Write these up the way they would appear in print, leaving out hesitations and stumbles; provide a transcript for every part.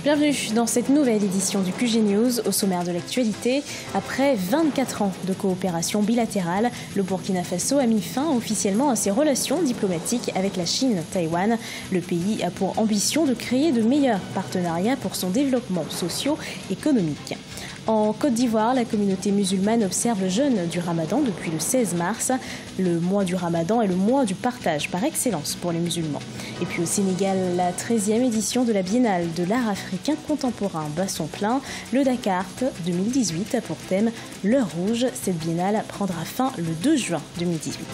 Bienvenue dans cette nouvelle édition du QG News. Au sommaire de l'actualité, après 24 ans de coopération bilatérale, le Burkina Faso a mis fin officiellement à ses relations diplomatiques avec la Chine, Taïwan. Le pays a pour ambition de créer de meilleurs partenariats pour son développement socio-économique. En Côte d'Ivoire, la communauté musulmane observe le jeûne du Ramadan depuis le 16 mars. Le mois du Ramadan est le mois du partage par excellence pour les musulmans. Et puis au Sénégal, la 13e édition de la Biennale de l'art africain contemporain bat son plein. Le Dakar 2018 a pour thème l'heure rouge. Cette biennale prendra fin le 2 juin 2018.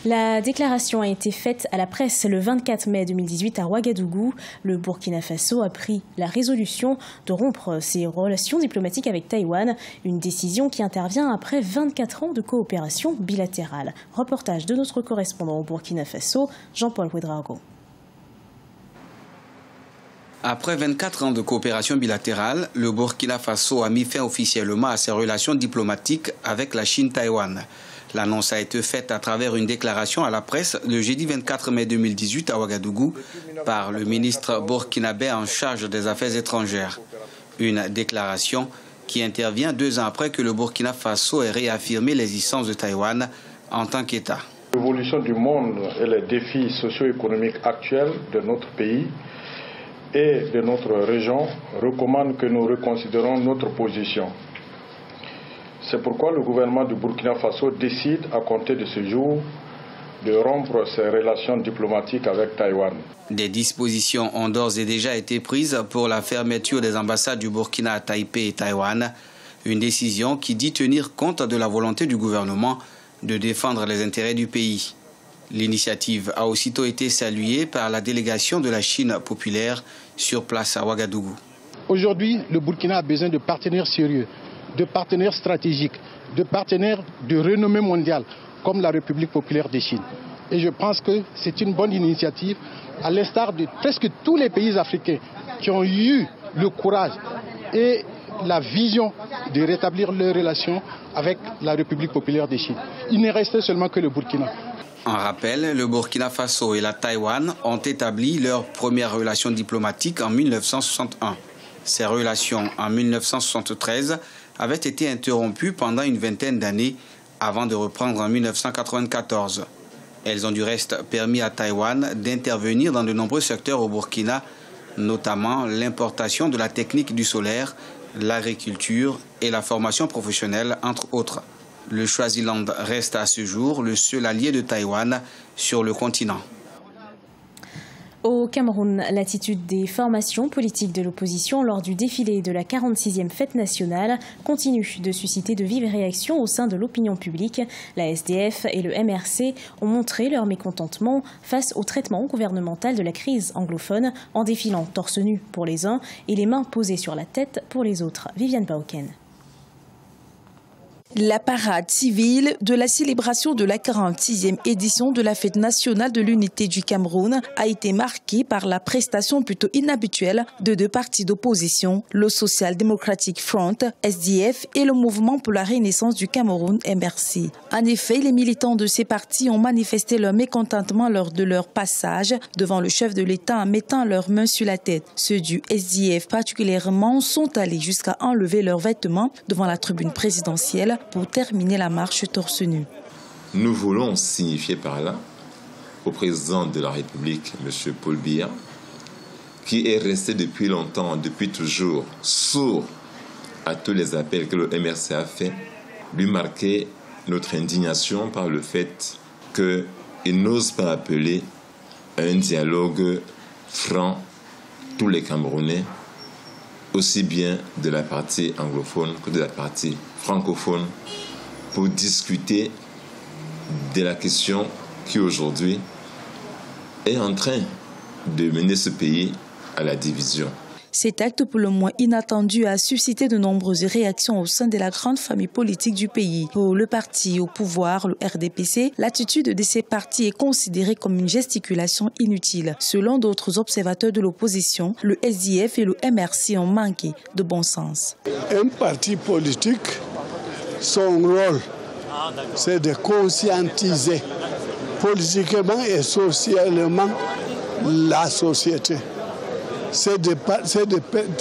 La déclaration a été faite à la presse le 24 mai 2018 à Ouagadougou. Le Burkina Faso a pris la résolution de rompre ses relations diplomatiques avec Taïwan, une décision qui intervient après 24 ans de coopération bilatérale. Reportage de notre correspondant au Burkina Faso, Jean-Paul Ouedraogo. Après 24 ans de coopération bilatérale, le Burkina Faso a mis fin officiellement à ses relations diplomatiques avec la Chine-Taïwan. L'annonce a été faite à travers une déclaration à la presse le jeudi 24 mai 2018 à Ouagadougou par le ministre burkinabé en charge des Affaires étrangères. Une déclaration qui intervient 2 ans après que le Burkina Faso ait réaffirmé l'existence de Taïwan en tant qu'État. L'évolution du monde et les défis socio-économiques actuels de notre pays et de notre région recommandent que nous reconsidérons notre position. C'est pourquoi le gouvernement du Burkina Faso décide, à compter de ce jour, de rompre ses relations diplomatiques avec Taïwan. Des dispositions ont d'ores et déjà été prises pour la fermeture des ambassades du Burkina à Taipei et Taïwan. Une décision qui dit tenir compte de la volonté du gouvernement de défendre les intérêts du pays. L'initiative a aussitôt été saluée par la délégation de la Chine populaire sur place à Ouagadougou. Aujourd'hui, le Burkina a besoin de partenaires sérieux, de partenaires stratégiques, de partenaires de renommée mondiale, comme la République populaire de Chine. Et je pense que c'est une bonne initiative, à l'instar de presque tous les pays africains qui ont eu le courage et la vision de rétablir leurs relations avec la République populaire de Chine. Il n'est resté seulement que le Burkina. En rappel, le Burkina Faso et la Taïwan ont établi leurs premières relations diplomatiques en 1961. Ces relations, en 1973, avaient été interrompues pendant une vingtaine d'années avant de reprendre en 1994. Elles ont du reste permis à Taïwan d'intervenir dans de nombreux secteurs au Burkina, notamment l'importation de la technique du solaire, l'agriculture et la formation professionnelle, entre autres. Le Swaziland reste à ce jour le seul allié de Taïwan sur le continent. Au Cameroun, l'attitude des formations politiques de l'opposition lors du défilé de la 46e fête nationale continue de susciter de vives réactions au sein de l'opinion publique. La SDF et le MRC ont montré leur mécontentement face au traitement gouvernemental de la crise anglophone en défilant torse nu pour les uns et les mains posées sur la tête pour les autres. Viviane Pauken. La parade civile de la célébration de la 46e édition de la Fête nationale de l'unité du Cameroun a été marquée par la prestation plutôt inhabituelle de 2 partis d'opposition, le Social Democratic Front, SDF, et le Mouvement pour la Renaissance du Cameroun, MRC. En effet, les militants de ces partis ont manifesté leur mécontentement lors de leur passage devant le chef de l'État en mettant leurs mains sur la tête. Ceux du SDF particulièrement sont allés jusqu'à enlever leurs vêtements devant la tribune présidentielle pour terminer la marche torse nu. Nous voulons signifier par là au président de la République, M. Paul Biya, qui est resté depuis longtemps, depuis toujours, sourd à tous les appels que le MRC a fait, lui marquer notre indignation par le fait qu'il n'ose pas appeler à un dialogue franc tous les Camerounais, aussi bien de la partie anglophone que de la partie francophone, pour discuter de la question qui aujourd'hui est en train de mener ce pays à la division. Cet acte pour le moins inattendu a suscité de nombreuses réactions au sein de la grande famille politique du pays. Pour le parti au pouvoir, le RDPC, l'attitude de ces partis est considérée comme une gesticulation inutile. Selon d'autres observateurs de l'opposition, le SDF et le MRC ont manqué de bon sens. Un parti politique, son rôle, c'est de conscientiser politiquement et socialement la société. c'est des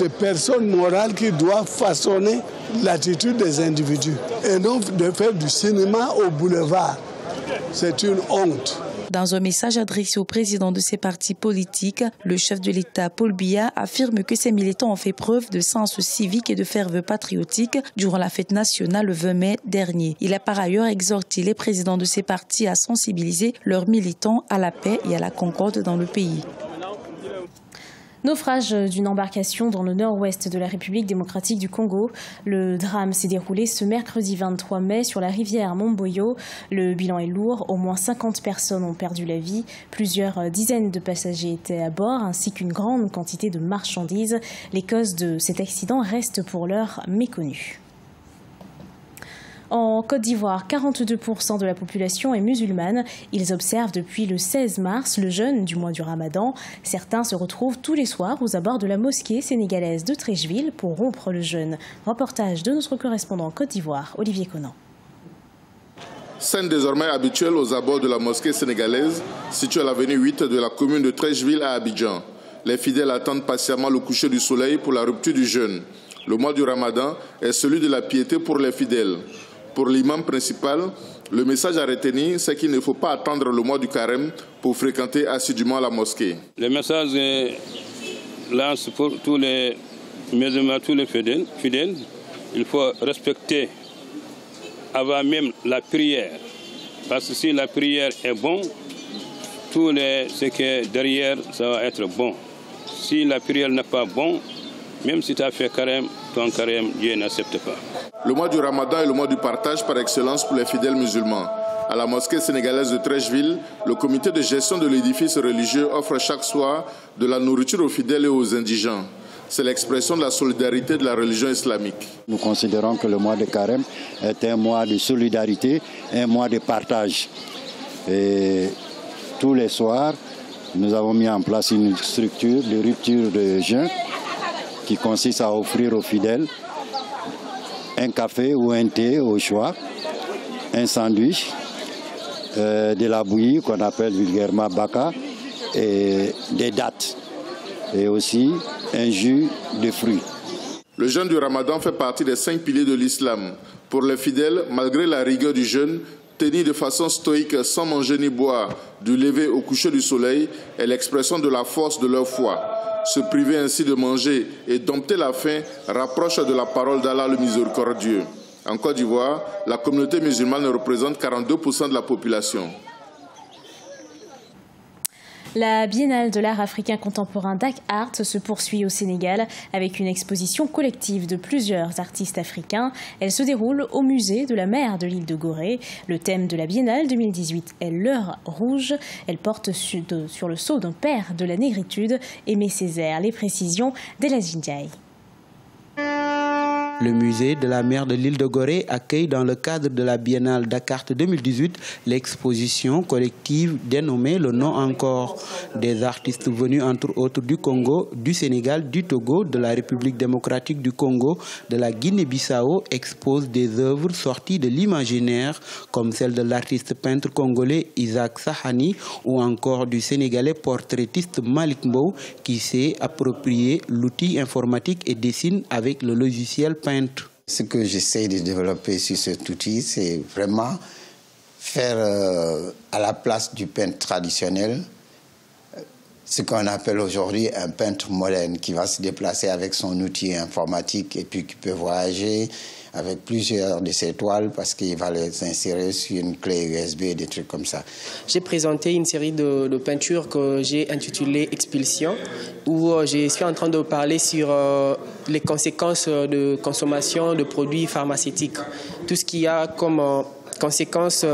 personnes morales qui doivent façonner l'attitude des individus. Et non de faire du cinéma au boulevard. C'est une honte. Dans un message adressé au président de ces partis politiques, le chef de l'État, Paul Biya, affirme que ces militants ont fait preuve de sens civique et de ferveur patriotique durant la fête nationale le 20 mai dernier. Il a par ailleurs exhorté les présidents de ces partis à sensibiliser leurs militants à la paix et à la concorde dans le pays. Naufrage d'une embarcation dans le nord-ouest de la République démocratique du Congo. Le drame s'est déroulé ce mercredi 23 mai sur la rivière Momboyo. Le bilan est lourd, au moins 50 personnes ont perdu la vie. Plusieurs dizaines de passagers étaient à bord ainsi qu'une grande quantité de marchandises. Les causes de cet accident restent pour l'heure méconnues. En Côte d'Ivoire, 42% de la population est musulmane. Ils observent depuis le 16 mars le jeûne du mois du Ramadan. Certains se retrouvent tous les soirs aux abords de la mosquée sénégalaise de Treichville pour rompre le jeûne. Reportage de notre correspondant en Côte d'Ivoire, Olivier Conan. Scène désormais habituelle aux abords de la mosquée sénégalaise, située à l'avenue 8 de la commune de Treichville à Abidjan. Les fidèles attendent patiemment le coucher du soleil pour la rupture du jeûne. Le mois du Ramadan est celui de la piété pour les fidèles. Pour l'imam principal, le message à retenir, c'est qu'il ne faut pas attendre le mois du carême pour fréquenter assidûment la mosquée. Le message est lance pour tous les musulmans, tous les fidèles. Il faut respecter avant même la prière. Parce que si la prière est bonne, tout ce qui est derrière, ça va être bon. Si la prière n'est pas bonne, même si tu as fait carême, ton carême, Dieu n'accepte pas. Le mois du Ramadan est le mois du partage par excellence pour les fidèles musulmans. À la mosquée sénégalaise de Treichville, le comité de gestion de l'édifice religieux offre chaque soir de la nourriture aux fidèles et aux indigents. C'est l'expression de la solidarité de la religion islamique. Nous considérons que le mois de carême est un mois de solidarité, un mois de partage. Et tous les soirs, nous avons mis en place une structure de rupture de jeûne qui consiste à offrir aux fidèles un café ou un thé au choix, un sandwich, de la bouillie qu'on appelle vulgairement baka, et des dattes, et aussi un jus de fruits. Le jeûne du Ramadan fait partie des 5 piliers de l'islam. Pour les fidèles, malgré la rigueur du jeûne, tenir de façon stoïque sans manger ni boire du lever au coucher du soleil est l'expression de la force de leur foi. Se priver ainsi de manger et dompter la faim rapproche de la parole d'Allah le miséricordieux. En Côte d'Ivoire, la communauté musulmane représente 42% de la population. La Biennale de l'art africain contemporain Dakar se poursuit au Sénégal avec une exposition collective de plusieurs artistes africains. Elle se déroule au musée de la mer de l'île de Gorée. Le thème de la Biennale 2018 est l'heure rouge. Elle porte sur le sceau d'un père de la négritude, Aimé Césaire. Les précisions d'Elas Ndiaye. Le musée de la mer de l'île de Gorée accueille dans le cadre de la Biennale Dakar 2018 l'exposition collective dénommée Le Nom Encore. Des artistes venus entre autres du Congo, du Sénégal, du Togo, de la République démocratique du Congo, de la Guinée-Bissau exposent des œuvres sorties de l'imaginaire comme celle de l'artiste peintre congolais Isaac Sahani ou encore du Sénégalais portraitiste Malik Mbow qui s'est approprié l'outil informatique et dessine avec le logiciel Paint. Ce que j'essaie de développer sur cet outil, c'est vraiment faire à la place du peintre traditionnel ce qu'on appelle aujourd'hui un peintre moderne qui va se déplacer avec son outil informatique et puis qui peut voyager avec plusieurs de ses toiles parce qu'il va les insérer sur une clé USB, des trucs comme ça. J'ai présenté une série de peintures que j'ai intitulée Expulsion, où je suis en train de parler sur les conséquences de consommation de produits pharmaceutiques. Tout ce qu'il y a comme conséquences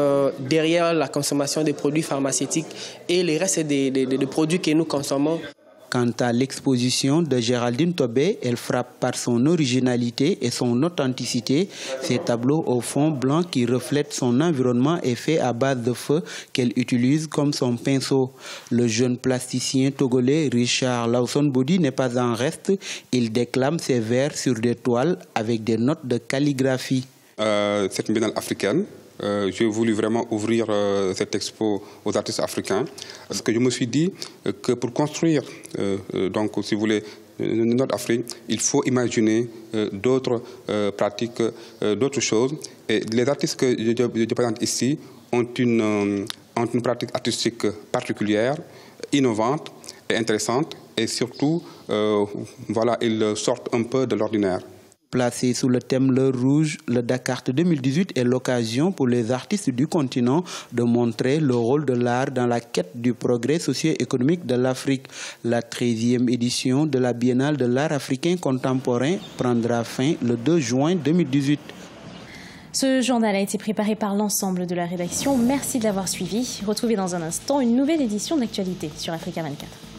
derrière la consommation des produits pharmaceutiques et les restes des produits que nous consommons. Quant à l'exposition de Géraldine Tobé, elle frappe par son originalité et son authenticité. Ces tableaux au fond blanc qui reflètent son environnement est fait à base de feu qu'elle utilise comme son pinceau. Le jeune plasticien togolais Richard Lawson Body n'est pas en reste. Il déclame ses vers sur des toiles avec des notes de calligraphie. C'est une biennale africaine j'ai voulu vraiment ouvrir cette expo aux artistes africains. Parce que je me suis dit que pour construire, donc, si vous voulez, notre Afrique, il faut imaginer d'autres pratiques, d'autres choses. Et les artistes que je présente ici ont une pratique artistique particulière, innovante et intéressante. Et surtout, voilà, ils sortent un peu de l'ordinaire. Placé sous le thème L'heure rouge, le Dakar 2018 est l'occasion pour les artistes du continent de montrer le rôle de l'art dans la quête du progrès socio-économique de l'Afrique. La 13e édition de la Biennale de l'art africain contemporain prendra fin le 2 juin 2018. Ce journal a été préparé par l'ensemble de la rédaction. Merci de l'avoir suivi. Retrouvez dans un instant une nouvelle édition de l'actualité sur Africa 24.